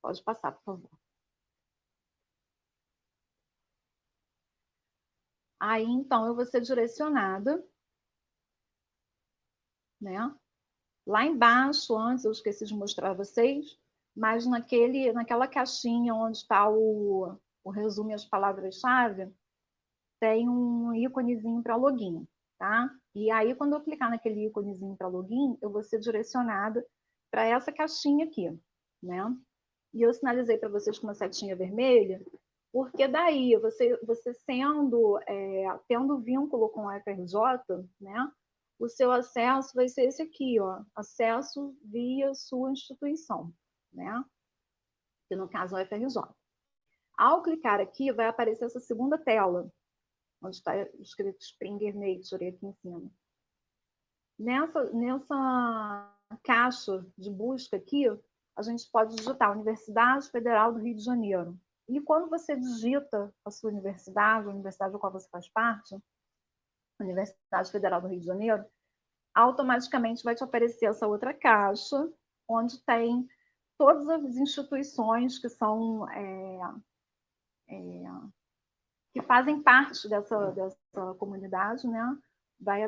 Pode passar, por favor. Aí, então, eu vou ser direcionada né? Lá embaixo, antes eu esqueci de mostrar a vocês, mas naquela caixinha onde está o resumo e as palavras-chave, tem um íconezinho para login, tá? E aí, quando eu clicar naquele íconezinho para login, eu vou ser direcionada para essa caixinha aqui, né? E eu sinalizei para vocês com uma setinha vermelha, porque daí, você tendo vínculo com o FRJ, né? O seu acesso vai ser esse aqui, ó, acesso via sua instituição, né? Que no caso é o FRJ. Ao clicar aqui, vai aparecer essa segunda tela, onde está escrito Springer Nature aqui em cima. Nessa caixa de busca aqui, a gente pode digitar Universidade Federal do Rio de Janeiro. E quando você digita a sua universidade, a universidade da qual você faz parte, Universidade Federal do Rio de Janeiro, automaticamente vai te aparecer essa outra caixa, onde tem todas as instituições que são que fazem parte dessa comunidade, né? Vai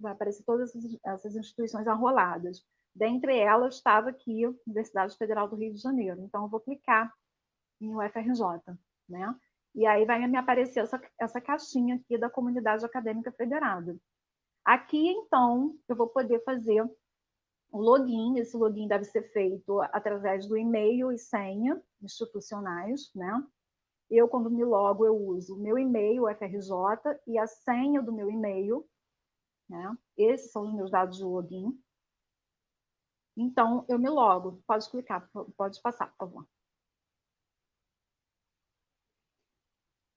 aparecer todas essas instituições arroladas. Dentre elas estava aqui a Universidade Federal do Rio de Janeiro. Então, eu vou clicar em UFRJ, né? E aí vai me aparecer essa caixinha aqui da Comunidade Acadêmica Federada. Aqui, então, eu vou poder fazer o login. Esse login deve ser feito através do e-mail e senha institucionais, né? Eu, quando me logo, eu uso o meu e-mail, FRJ, e a senha do meu e-mail, né? Esses são os meus dados de login. Então, eu me logo. Pode clicar, pode passar, por favor.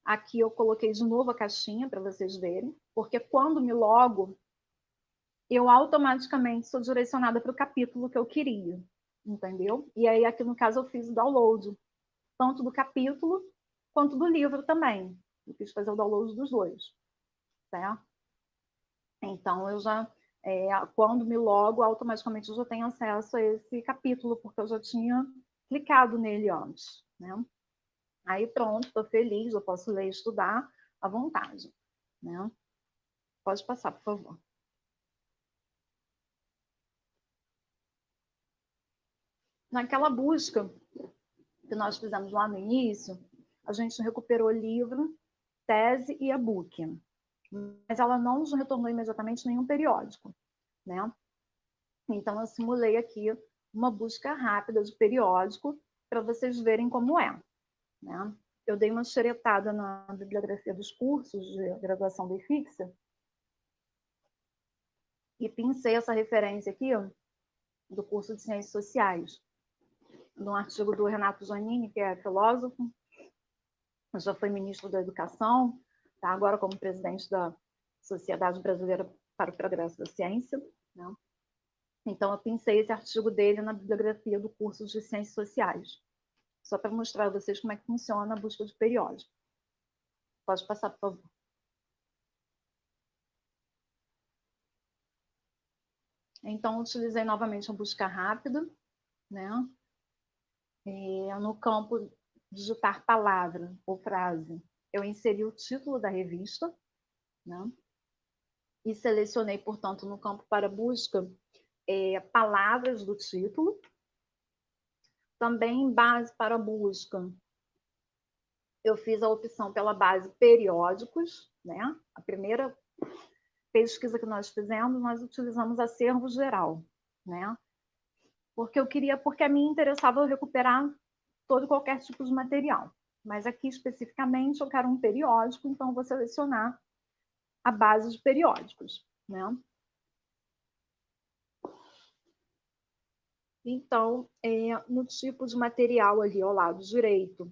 Aqui eu coloquei de novo a caixinha para vocês verem, porque quando me logo, eu automaticamente sou direcionada para o capítulo que eu queria, entendeu? E aí, aqui no caso, eu fiz o download, tanto do capítulo quanto do livro também. Eu quis fazer o download dos dois, certo? Então, eu já, quando me logo, automaticamente eu já tenho acesso a esse capítulo, porque eu já tinha clicado nele antes, né? Aí pronto, estou feliz, eu posso ler e estudar à vontade, né? Pode passar, por favor. Naquela busca que nós fizemos lá no início, a gente recuperou livro, tese e e-book, mas ela não nos retornou imediatamente nenhum periódico, né? Então, eu simulei aqui uma busca rápida de periódico para vocês verem como é, né? Eu dei uma xeretada na bibliografia dos cursos de graduação do IFIX e pincei essa referência aqui do curso de Ciências Sociais, num artigo do Renato Giannini, que é filósofo, já foi ministro da Educação, tá agora como presidente da Sociedade Brasileira para o Progresso da Ciência, né? Então, eu pensei esse artigo dele na bibliografia do curso de Ciências Sociais, só para mostrar a vocês como é que funciona a busca de periódico. Pode passar, por favor. Então, utilizei novamente a busca rápida, né? No campo digitar palavra ou frase, eu inseri o título da revista, né? E selecionei, portanto, no campo para busca, palavras do título. Também em base para busca, eu fiz a opção pela base periódicos, né? A primeira pesquisa que nós fizemos, nós utilizamos acervo geral, né? Porque a mim interessava recuperar todo e qualquer tipo de material. Mas aqui, especificamente, eu quero um periódico, então eu vou selecionar a base de periódicos, né? Então, no tipo de material ali ao lado direito,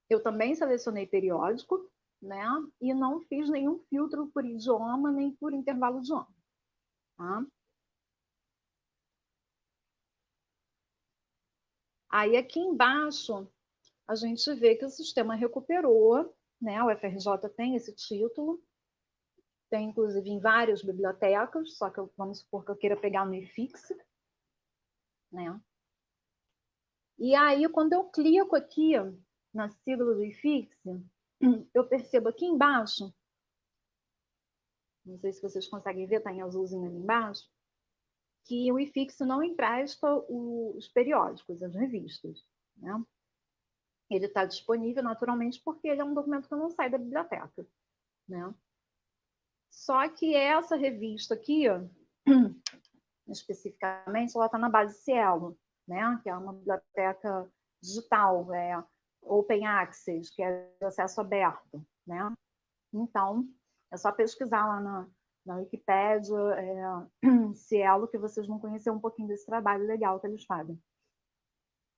eu também selecionei periódico, né? E não fiz nenhum filtro por idioma, nem por intervalo de ano, tá? Aí, aqui embaixo, a gente vê que o sistema recuperou, né? O FRJ tem esse título, tem inclusive em várias bibliotecas, só que vamos supor que eu queira pegar no IFIX, né? E aí, quando eu clico aqui na sigla do IFIX, eu percebo aqui embaixo não sei se vocês conseguem ver, está em azulzinho ali embaixo, que o IFIX não empresta os periódicos, as revistas, né? Ele está disponível naturalmente porque ele é um documento que não sai da biblioteca, né? Só que essa revista aqui, ó, especificamente, ela está na base Cielo, né? Que é uma biblioteca digital, Open Access, que é de acesso aberto, né? Então, é só pesquisar lá na Wikipédia, Cielo, que vocês vão conhecer um pouquinho desse trabalho legal que eles fazem.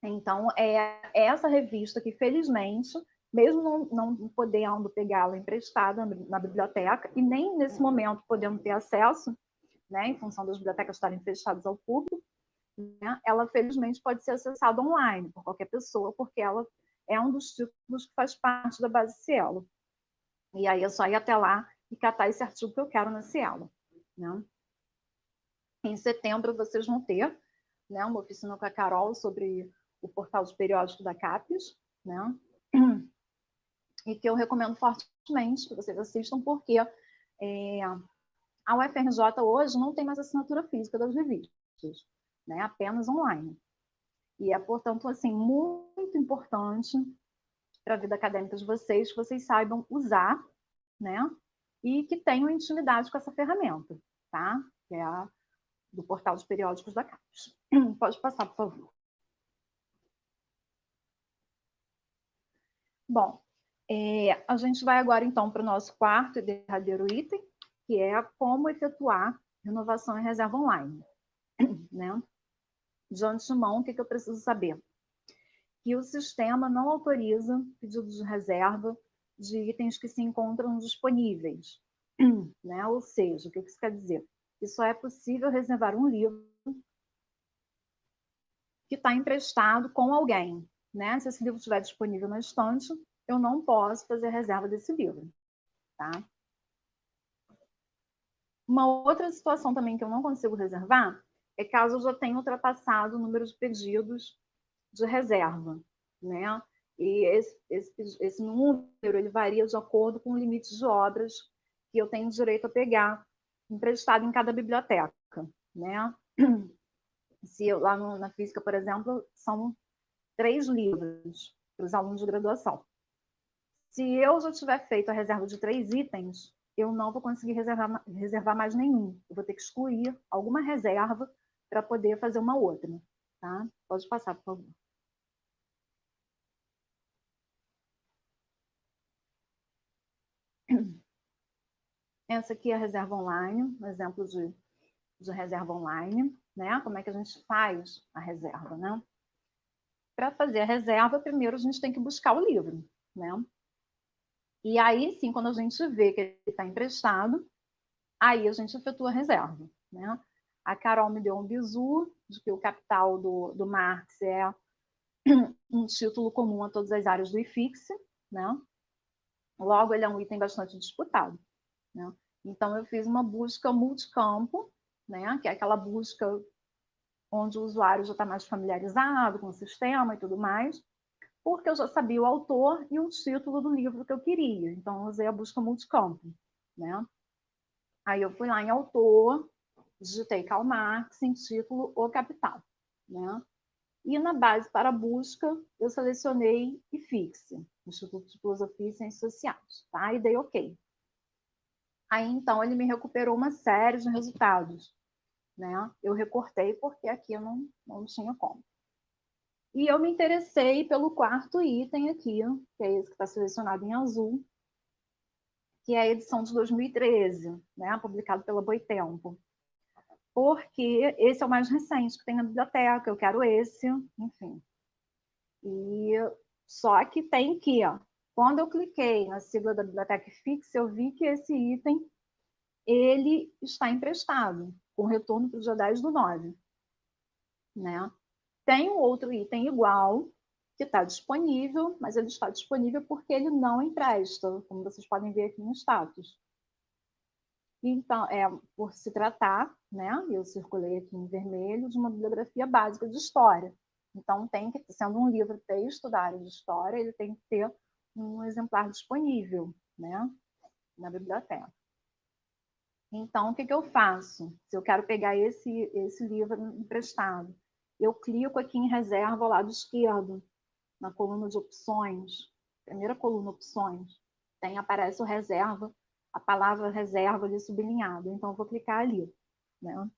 Então, é essa revista que, felizmente, mesmo não podendo pegá-la emprestada na biblioteca, e nem nesse momento podendo ter acesso, né, em função das bibliotecas estarem fechadas ao público, né, ela, felizmente, pode ser acessada online por qualquer pessoa, porque ela é um dos títulos que faz parte da base Cielo. E aí é só ir até lá e catar esse artigo que eu quero na Cielo, né? Em setembro, vocês vão ter, né, uma oficina com a Carol sobre o portal de periódico da CAPES, né? E que eu recomendo fortemente que vocês assistam, porque a UFRJ hoje não tem mais assinatura física das revistas, né? Apenas online. E é, portanto, assim, muito importante para a vida acadêmica de vocês que vocês saibam usar, né? E que tenham intimidade com essa ferramenta, tá? Que é a do portal dos periódicos da CAPES. Pode passar, por favor. Bom, a gente vai agora, então, para o nosso quarto e derradeiro item, que é como efetuar renovação em reserva online, né? De antemão, o que eu preciso saber? Que o sistema não autoriza pedido de reserva de itens que se encontram disponíveis, né? Ou seja, o que isso quer dizer? Que só é possível reservar um livro que está emprestado com alguém, né? Se esse livro estiver disponível na estante, eu não posso fazer reserva desse livro, tá? Uma outra situação também que eu não consigo reservar é caso eu já tenha ultrapassado o número de pedidos de reserva, né? E esse número ele varia de acordo com o limite de obras que eu tenho direito a pegar emprestado em cada biblioteca, né? Se eu, lá na física, por exemplo, são 3 livros para os alunos de graduação. Se eu já tiver feito a reserva de 3 itens, eu não vou conseguir reservar mais nenhum. Eu vou ter que excluir alguma reserva para poder fazer uma outra, tá? Pode passar, por favor. Essa aqui é a reserva online, um exemplo de reserva online, né? Como é que a gente faz a reserva, né? Para fazer a reserva, primeiro a gente tem que buscar o livro, né? E aí, sim, quando a gente vê que ele está emprestado, aí a gente efetua a reserva, né? A Carol me deu um bizu de que o capital do Marx é um título comum a todas as áreas do IFIX, né? Logo, ele é um item bastante disputado, né? Então, eu fiz uma busca multicampo, né? Que é aquela busca onde o usuário já está mais familiarizado com o sistema e tudo mais, porque eu já sabia o autor e o título do livro que eu queria. Então, eu usei a busca multicampo, né? Aí eu fui lá em autor, digitei Karl Marx em título O Capital, né? E na base para busca, eu selecionei IFIX, Instituto de Filosofia e Ciências Sociais, tá? E dei OK. Aí, então, ele me recuperou uma série de resultados, né? Eu recortei porque aqui eu não tinha como. E eu me interessei pelo quarto item aqui, que é esse que está selecionado em azul, que é a edição de 2013, né? Publicado pela Boitempo. Porque esse é o mais recente que tem na biblioteca, eu quero esse, enfim. E só que tem que, ó, quando eu cliquei na sigla da biblioteca fixa, eu vi que esse item ele está emprestado, com retorno para o dia 10/9, né? Tem um outro item igual, que está disponível, mas ele está disponível porque ele não empresta, como vocês podem ver aqui no status. Então, por se tratar, né, eu circulei aqui em vermelho, de uma bibliografia básica de história. Então, sendo um livro texto da área de história, ele tem que ter um exemplar disponível, né, na biblioteca. Então, o que eu faço? Se eu quero pegar esse livro emprestado, eu clico aqui em reserva ao lado esquerdo, na coluna de opções, primeira coluna opções, aparece o reserva, a palavra reserva ali sublinhada. Então, eu vou clicar ali, né?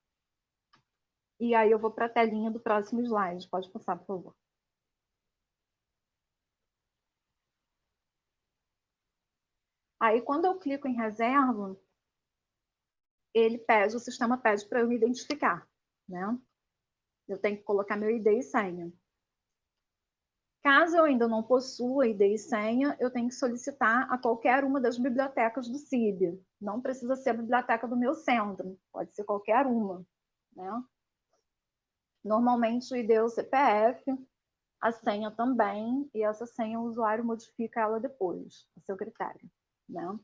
E aí eu vou para a telinha do próximo slide. Pode passar, por favor. Aí, quando eu clico em reserva, o sistema pede para eu me identificar, né? Eu tenho que colocar meu ID e senha. Caso eu ainda não possua ID e senha, eu tenho que solicitar a qualquer uma das bibliotecas do CIB. Não precisa ser a biblioteca do meu centro, pode ser qualquer uma, né? Normalmente o ID é o CPF, a senha também, e essa senha o usuário modifica ela depois, a seu critério, né?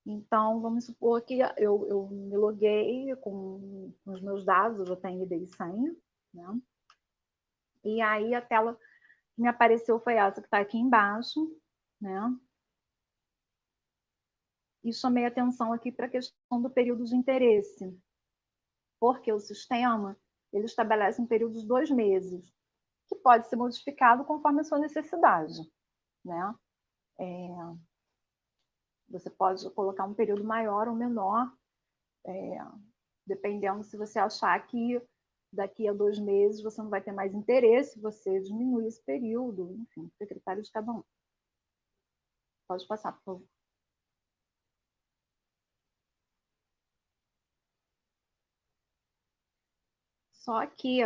Então, vamos supor que eu me loguei com os meus dados, eu já tenho ID e senha, né? E aí a tela que me apareceu foi essa que está aqui embaixo, né? E chamei atenção aqui para a questão do período de interesse, porque o sistema ele estabelece um período de 2 meses, que pode ser modificado conforme a sua necessidade, né? Você pode colocar um período maior ou menor, dependendo se você achar que daqui a 2 meses você não vai ter mais interesse, você diminui esse período, enfim, fica a critério de cada um. Pode passar, por favor. Só que,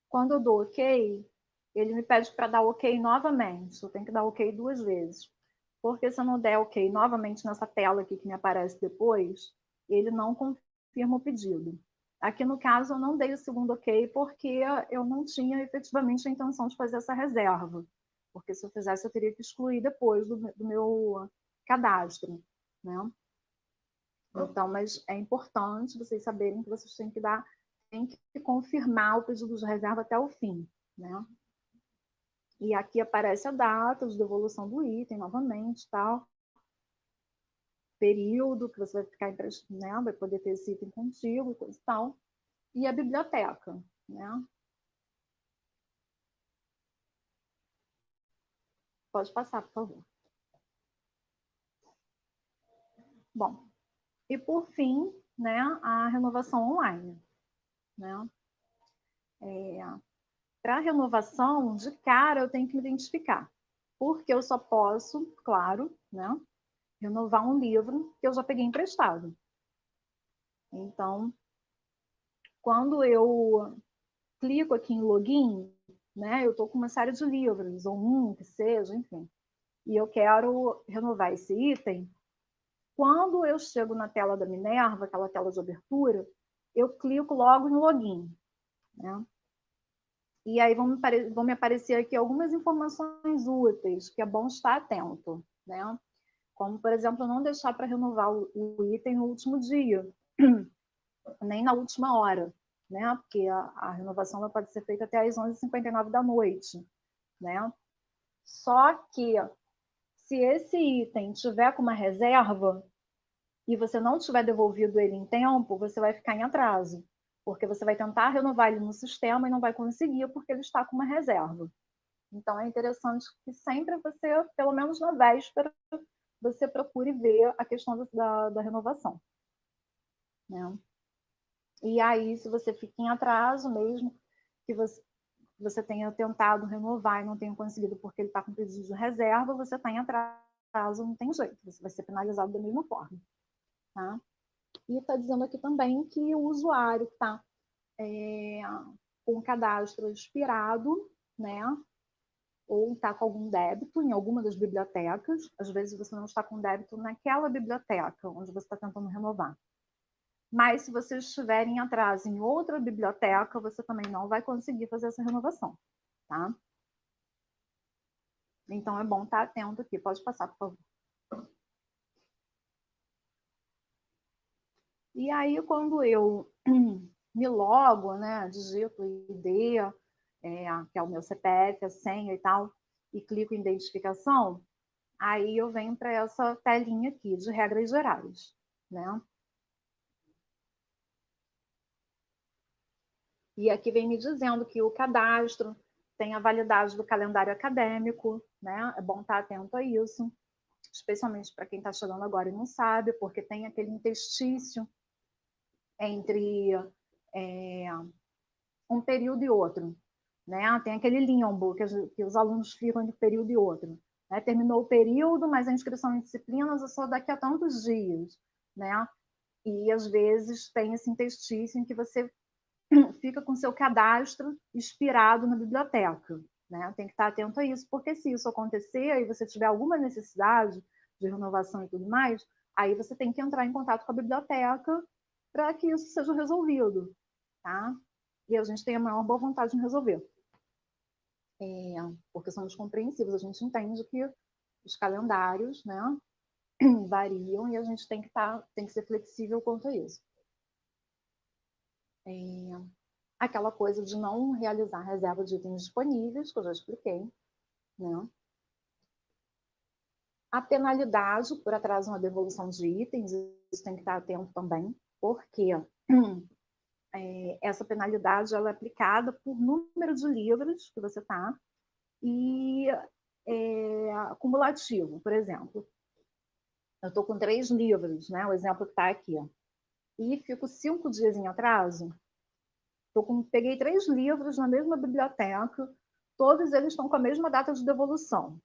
quando eu dou OK, ele me pede para dar OK novamente. Eu tenho que dar OK 2 vezes. Porque se eu não der OK novamente nessa tela aqui que me aparece depois, ele não confirma o pedido. Aqui no caso eu não dei o segundo OK porque eu não tinha efetivamente a intenção de fazer essa reserva. Porque se eu fizesse eu teria que excluir depois do meu cadastro, né? Então, mas é importante vocês saberem que vocês têm que confirmar o pedido de reserva até o fim, né? E aqui aparece a data de devolução do item novamente, tal. Período que você vai ficar emprestado, né? Vai poder ter esse item contigo e coisa e tal. E a biblioteca, né? Pode passar, por favor. Bom, e por fim, né, a renovação online, né? Para a renovação, de cara, eu tenho que me identificar, porque eu só posso, claro, né, renovar um livro que eu já peguei emprestado. Então, quando eu clico aqui em login, né, eu estou com uma série de livros, ou um que seja, enfim, e eu quero renovar esse item. Quando eu chego na tela da Minerva, aquela tela de abertura, eu clico logo em login, né? E aí vão me aparecer aqui algumas informações úteis, que é bom estar atento, né? Como, por exemplo, não deixar para renovar o item no último dia, nem na última hora, né? Porque a renovação pode ser feita até às 11h59 da noite, né? Só que, se esse item tiver com uma reserva e você não tiver devolvido ele em tempo, você vai ficar em atraso, porque você vai tentar renovar ele no sistema e não vai conseguir porque ele está com uma reserva. Então, é interessante que sempre você, pelo menos na véspera, você procure ver a questão da renovação, né? E aí, se você fica em atraso mesmo, que você tenha tentado renovar e não tenha conseguido porque ele está com pedido de reserva, você está em atraso, não tem jeito, você vai ser penalizado da mesma forma, tá? E está dizendo aqui também que o usuário está com o cadastro expirado, né? Ou está com algum débito em alguma das bibliotecas. Às vezes você não está com débito naquela biblioteca onde você está tentando renovar. Mas se você estiver em atraso em outra biblioteca, você também não vai conseguir fazer essa renovação, tá? Então é bom estar atento aqui. Pode passar, por favor. E aí, quando eu me logo, né, digito o ID, que é o meu CPF, a senha e tal, e clico em identificação, aí eu venho para essa telinha aqui de regras gerais, né? E aqui vem me dizendo que o cadastro tem a validade do calendário acadêmico, né? É bom estar atento a isso, especialmente para quem está chegando agora e não sabe, porque tem aquele interstício entre um período e outro, né? Tem aquele limbo que os alunos ficam entre um período e outro. Né? Terminou o período, mas a inscrição em disciplinas é só daqui a tantos dias, né? E às vezes tem esse interstício em que você fica com seu cadastro expirado na biblioteca, né? Tem que estar atento a isso, porque se isso acontecer e você tiver alguma necessidade de renovação e tudo mais, aí você tem que entrar em contato com a biblioteca para que isso seja resolvido, tá? E a gente tem a maior boa vontade em resolver. Porque somos compreensivos, a gente entende que os calendários, né, variam e a gente tem que ser flexível quanto a isso. Aquela coisa de não realizar reserva de itens disponíveis, que eu já expliquei, né? A penalidade por atraso na devolução de itens, isso tem que estar atento também, porque essa penalidade ela é aplicada por número de livros que você está e acumulativo, por exemplo. Eu estou com 3 livros, né? O exemplo que está aqui. E fico 5 dias em atraso. Peguei 3 livros na mesma biblioteca, todos eles estão com a mesma data de devolução.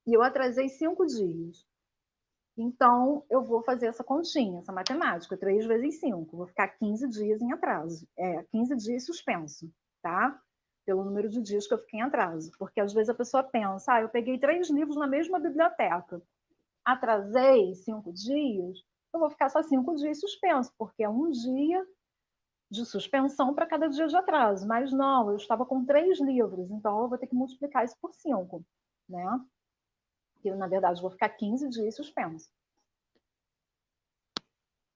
E eu atrasei 5 dias. Então, eu vou fazer essa continha, essa matemática, 3 vezes 5. Vou ficar 15 dias em atraso. 15 dias suspenso, tá? Pelo número de dias que eu fiquei em atraso. Porque às vezes a pessoa pensa, eu peguei 3 livros na mesma biblioteca, atrasei 5 dias, eu vou ficar só 5 dias suspenso, porque é um dia de suspensão para cada dia de atraso. Mas não, eu estava com 3 livros, então eu vou ter que multiplicar isso por 5, né? Que, na verdade, eu vou ficar 15 dias suspenso.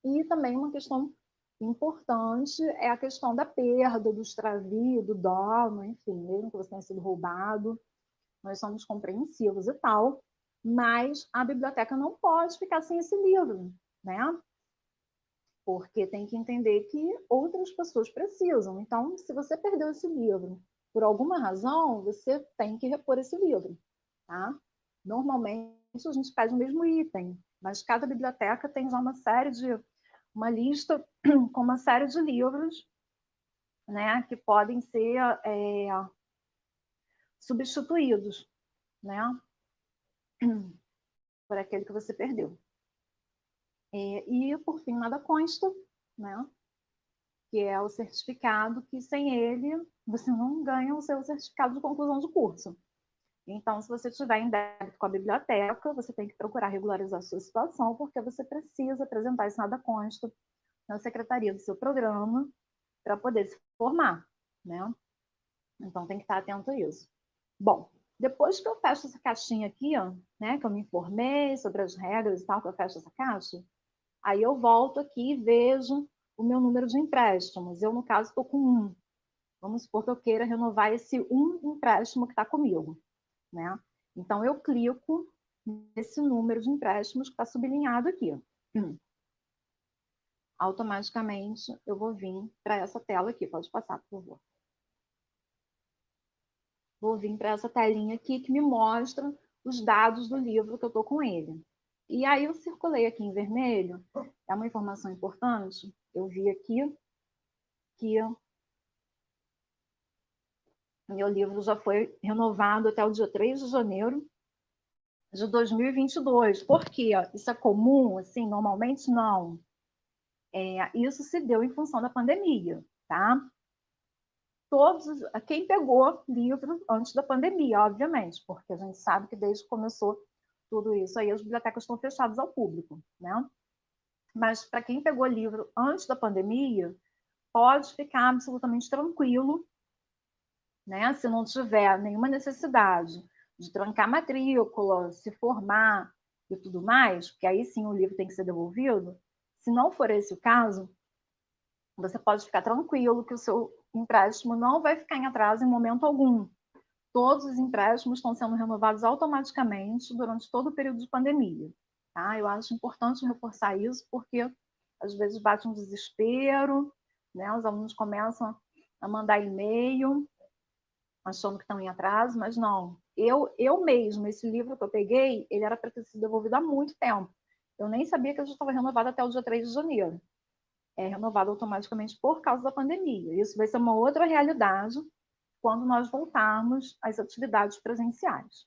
E também uma questão importante é a questão da perda, do extravio, do dano, enfim, mesmo que você tenha sido roubado, nós somos compreensivos e tal, mas a biblioteca não pode ficar sem esse livro, né? Porque tem que entender que outras pessoas precisam. Então, se você perdeu esse livro por alguma razão, você tem que repor esse livro, tá? Normalmente, a gente pede o mesmo item, mas cada biblioteca tem já uma lista com uma série de livros, né, que podem ser substituídos, né, por aquele que você perdeu. E, por fim, nada consta, né, que é o certificado que, sem ele, você não ganha o seu certificado de conclusão de curso. Então, se você estiver em débito com a biblioteca, você tem que procurar regularizar a sua situação, porque você precisa apresentar esse nada consta na secretaria do seu programa para poder se formar, né? Então, tem que estar atento a isso. Bom, depois que eu fecho essa caixinha aqui, ó, né, que eu me informei sobre as regras e tal, que eu fecho essa caixa, aí eu volto aqui e vejo o meu número de empréstimos. Eu, no caso, estou com 1. Vamos supor que eu queira renovar esse 1 empréstimo que está comigo, né? Então, eu clico nesse número de empréstimos que está sublinhado aqui. Automaticamente, eu vou vir para essa tela aqui. Pode passar, por favor. Vou vir para essa telinha aqui que me mostra os dados do livro que eu estou com ele. E aí eu circulei aqui em vermelho, é uma informação importante, eu vi aqui que meu livro já foi renovado até o dia 3 de janeiro de 2022. Por quê? Isso é comum? Assim, normalmente não. Isso se deu em função da pandemia, tá? Quem pegou livro antes da pandemia, obviamente, porque a gente sabe que desde que começou tudo isso aí, as bibliotecas estão fechadas ao público, né? Mas para quem pegou livro antes da pandemia, pode ficar absolutamente tranquilo, né? Se não tiver nenhuma necessidade de trancar matrícula, se formar e tudo mais, porque aí sim o livro tem que ser devolvido. Se não for esse o caso, você pode ficar tranquilo que o seu empréstimo não vai ficar em atraso em momento algum, todos os empréstimos estão sendo renovados automaticamente durante todo o período de pandemia. Tá? Eu acho importante reforçar isso, porque às vezes bate um desespero, né? Os alunos começam a mandar e-mail, achando que estão em atraso, mas não. Eu mesmo, esse livro que eu peguei, ele era para ter sido devolvido há muito tempo. Eu nem sabia que eu já estava renovado até o dia 3 de janeiro. É renovado automaticamente por causa da pandemia. Isso vai ser uma outra realidade quando nós voltarmos às atividades presenciais.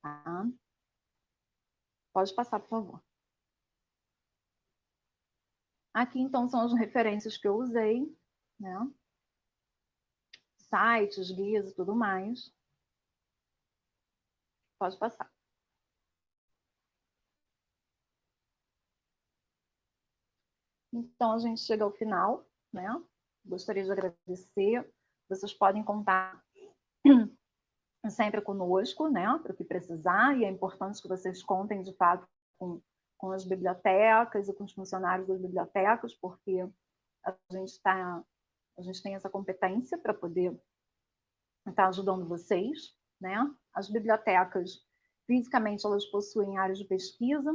Tá? Pode passar, por favor. Aqui, então, são as referências que eu usei, né? Sites, guias e tudo mais. Pode passar. Então, a gente chega ao final, né? Gostaria de agradecer. Vocês podem contar sempre conosco, né? Para o que precisar, e é importante que vocês contem, de fato, com as bibliotecas e com os funcionários das bibliotecas, porque a gente tem essa competência para poder estar ajudando vocês, né? As bibliotecas, fisicamente, elas possuem áreas de pesquisa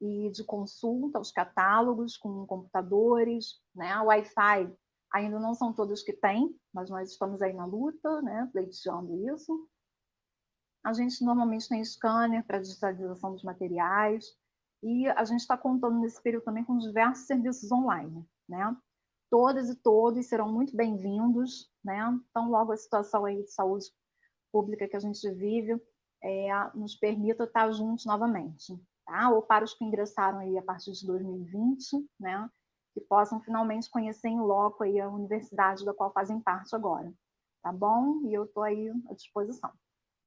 e de consulta, os catálogos com computadores, né? O Wi-Fi ainda não são todos que têm, mas nós estamos aí na luta, né? Pleiteando isso. A gente normalmente tem scanner para digitalização dos materiais e a gente está contando nesse período também com diversos serviços online, né? Todas e todos serão muito bem-vindos, né? Então, logo a situação aí de saúde pública que a gente vive nos permita estar juntos novamente, tá? Ou para os que ingressaram aí a partir de 2020, né? Que possam finalmente conhecer em loco aí a universidade da qual fazem parte agora, tá bom? E eu estou aí à disposição.